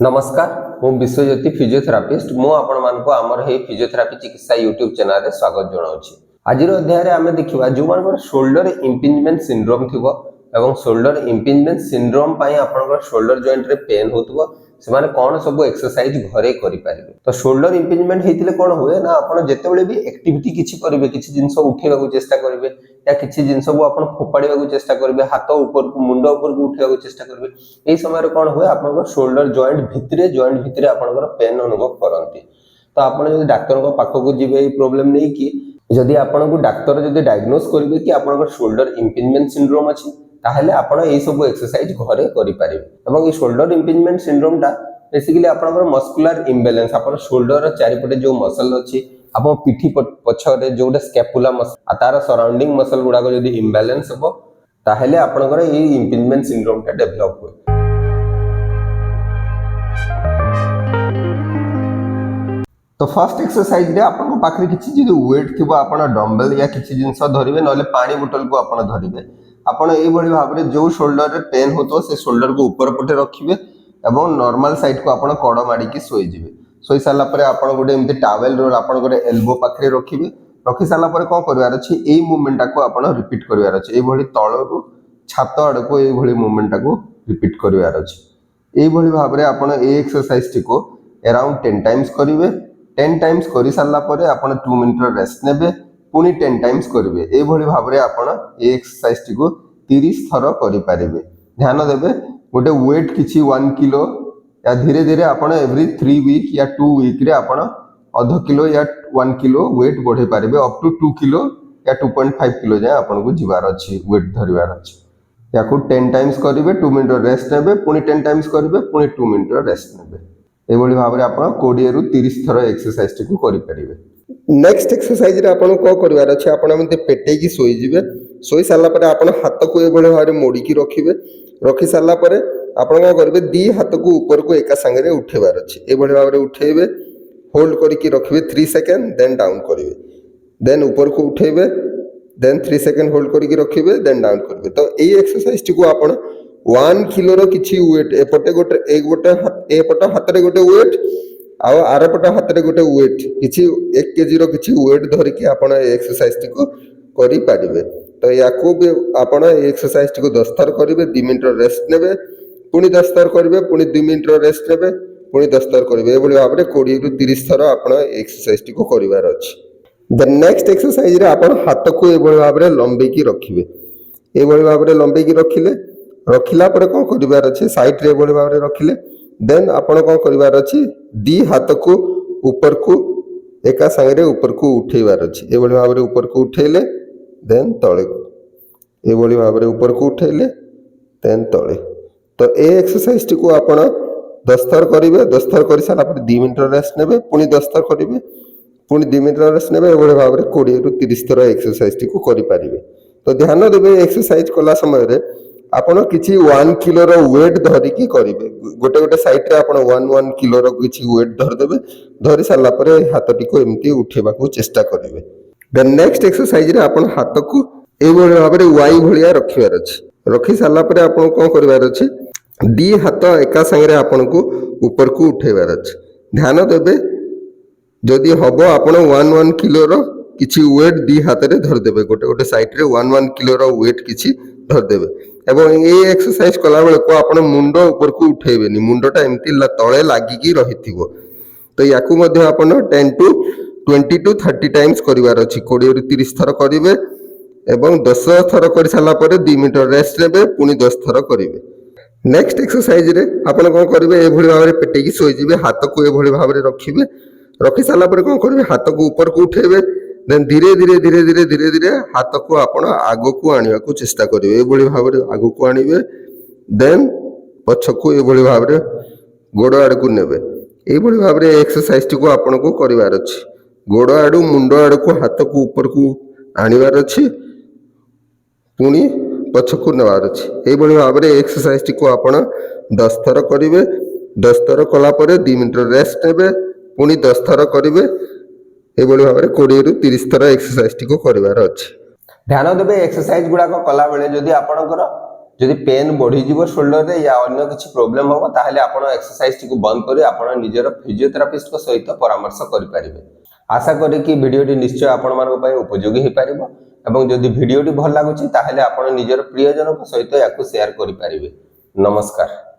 नमस्कार मु विश्वज्योति फिजियोथेरापिस्ट मु आपण मानक आमर हे फिजियोथेरापी चिकित्सा यूट्यूब चैनल रे स्वागत जनाउछि। आजिर अध्याय आमे देखिबा जो मानकर शोल्डर इंपिंजमेंट सिंड्रोम थिबो एवं शोल्डर इंपिंजमेंट सिंड्रोम पई आपनकर शोल्डर जॉइंट रे पेन होतबो से माने कोन सब एक्सरसाइज घरे करि परिबे। तो शोल्डर इंपिंजमेंट हेतिले कोन होय ना आपण जेतेबेले भी एक्टिविटी किछि करिवे किछि जिंस उठेबा को चेष्टा करिवे या किछि जिंस को आपण फोपाडीबा को चेष्टा करिवे हाथ ऊपर को मुंड ऊपर को उठेबा को चेष्टा करिवे एई समय रे कोन होय आपनकर शोल्डर जॉइंट भितरे आपनकर पेन अनुभव करंती। तो आपण जदि डाक्टर को पाखो को जिवे ए प्रॉब्लम नै कि जदि आपण को डाक्टर जदि डायग्नोस करिवे कि आपनकर शोल्डर इंपिंजमेंट सिंड्रोम अछि ताहले आपण एई सब एक्सरसाइज घरे करि परिबे। एवं ए शोल्डर इंपिंजमेंट सिंड्रोम टा बेसिकली आपनकर मस्कुलर इंबैलेंस आपन शोल्डर चारिपटे जो मसल अछि आपन पिठी पछरे जोटा स्कैपुला मसल आ तार सराउंडिंग मसल गुडा को जदि इंबैलेंस हो ताहले आपनकर ए इंपिंजमेंट सिंड्रोम टा डेवलप होय। तो फर्स्ट एक्सरसाइज रे आपन पाखरे किछि जे वेट थिबो आपन डंबल या किछि जिंस धरिबे नले पानी बोतल को आपन धरिबे। आपन एई बडी भाबरे जो शोल्डर रे पेन होतो से शोल्डर को ऊपर पटे रखिबे एवं नॉर्मल साइड को आपन कड़ माडी की सोई जिवे। सोई साला परे आपन गोटे एमती टॉवेल रोल आपन गोटे एल्बो पाखरे रखिबे। रखि साला परे कोन करबार अछि एई मूवमेंट को आपन रिपीट करबार अछि। एई भली तळरु छात आड़ को एई भली मूवमेंट को रिपीट करबार अछि। एई भली भाबरे आपन ए एक्सरसाइज टी को अराउंड 10 टाइम्स करिवे। 10 टाइम्स करि साला परे आपन 2 मिनिट रेस्ट नेबे पुनी 10 टाइम्स करिवे। एई भली भाबरे आपन ए एक्सरसाइज टी को 30 थर करि पारिबे। ध्यान देबे गोटे वेट किछि 1 किलो या धीरे धीरे आपन एवरी 3 वीक या 2 वीक रे आपन आधा किलो या 1 किलो वेट बढ़े पारिबे अप टू 2 किलो या 2.5 किलो जाय आपन को जिवार अछि वेट धरिवार अछि। याकू 10 टाइम्स करिवे 2 मिनिट रेस्ट नेबे पुनी 10 टाइम्स करिवे पुनी 2 मिनिट रेस्ट नेबे। ए भली भाबरे आपन 20 रु 30 थर एक्सरसाइज टी को करि परिबे। नेक्स्ट एक्सरसाइज रे आपन को करवार अछि आपन मते पेटे की सोई जिवे। सोई साला परे आपन हाथ को ए भली भाबरे मोड़ी की रखिबे। रखि साला परे आपन का करबे दी हाथ को ऊपर को एका संगे रे उठेबार अछि। ए भली भाबरे उठेबे होल्ड करी की रखिबे 3 सेकंड देन डाउन करिवे देन ऊपर को उठेबे देन 3 सेकंड होल्ड करी की रखिबे देन डाउन करिवे। तो ए एक्सरसाइज टी को आपन 1 किलो रो किछि वेट एपटे गोटे एक गोटे एपट हाथ रे गोटे वेट आ आरपट हाथ रे गोटे वेट किछि 1 केजी रो किछि वेट धरि की आपन एक्सरसाइज टी को करि पारिबे। तो याकू भी आपन एक्सरसाइज टी को 10 थर करिवे 2 मिनिट रेस्ट नेबे पुनी 10 थर करिवे पुनी 2 मिनिट रेस्ट नेबे पुनी 10 थर करिवे। ए भली भाबरे 20 रु 30 थर आपन एक्सरसाइज टी को करिवार अछि। द नेक्स्ट एक्सरसाइज रे आपन हाथ को ए भली भाबरे लंबे की रखिवे। ए भली भाबरे लंबे की रखिले रखिला परे कोन करिवार अछि साइड रे ए भली भाबरे रखिले देन आपन कोन करिवार अछि दी हाथ को ऊपर को एका संगे रे ऊपर को उठेबार अछि। ए भली भाबरे ऊपर को उठेले देन तळे को ए भली भाबरे ऊपर को उठेले देन तळे। तो ए एक्सरसाइज टी को आपण 10 थर करिवे 10 थर करि साला पर 2 मिनिट रेस्ट नेबे पुनी 10 थर करिवे पुनी 2 मिनिट रेस्ट नेबे ए भली भाबरे 20 रु 30 थर एक्सरसाइज टी को करि पारिवे। तो ध्यान देबे एक्सरसाइज कला समय रे आपण किछि 1 किलो रो वेट धरि की करिवे। गोटे गोटे साइड रे आपण 1 किलो रो किछि वेट धर देबे धरि साला पर हाथ टी को एम्ति उठेबा को चेष्टा करिवे। द नेक्स्ट एक्सरसाइज रे आपण हाथ को ए भली भाबरे वाई भलिया रखिबार अछि। रखि साला परे आपण कोन करबार अछि दी हाथ एका संगे रे आपण को ऊपर को उठेबार अछि। ध्यान देबे जदि हबो आपण 1 किलो रो किछि वेट दी हाथ रे धर देबे गोटे गोटे साइड रे 1 किलो रो वेट किछि धर देबे एवं ए एक्सरसाइज कला बेले को आपण मुंड ऊपर को उठेबेनी मुंडटा एम्ति तळे लागि की रहिथिबो। तो याकू मध्ये आपण 10 टू 20 टू 30 टाइम्स करिवार अछि। 20 रु 30 थर करिवे एवं 10 थर कर साला परे 2 मिनिट रेस्ट नेबे पुनी 10 थर करिवे। नेक्स्ट एक्सरसाइज रे आपण कोन करिवे ए भली भाबरे पेटे की सोई जिवे हाथ को ए भली भाबरे रखिवे। रखि साला परे कोन करिवे हाथ को ऊपर को उठेबे देन धीरे धीरे धीरे धीरे धीरे धीरे हाथ को आपण आगो को आनिया को चेष्टा करिवे। ए भली भाबरे आगो को आनिवे देन पछ को ए भली भाबरे गोड़ आड़ को नेबे। ए भली भाबरे एक्सरसाइज टी को आपण को करिवार अछि। गोड़ आडू मुंड आड़ को हाथ को ऊपर को आनिवार अछि पुनी पछ को नेवार अछि। ए भली भाबरे एक्सरसाइज टी को आपण 10 थर करिवे 10 थर कला परे 2 मिनिट रेस्ट नेबे पुनी 10 थर करिवे। ए भली भाबरे 20 रु 30 थर एक्सरसाइज टी को करिवार अछि। ध्यान देबे एक्सरसाइज गुडा को कला बेले जदि आपनकर जदि पेन बढ़ीज शोल्डर रे या अन्य किसी प्रोब्लेम हम ताहले आपण एक्सरसाइज टी बंद कर आपण निजर फिजियोथेरापिस्ट सहित परामर्श करें। आशा करी कि वीडियोटी निश्चय आपण मान उपयोगी हो पार एवं जदि वीडियोटी भल लगुच ताहले आपण निजर प्रियजन सहित या शेयर करें। नमस्कार।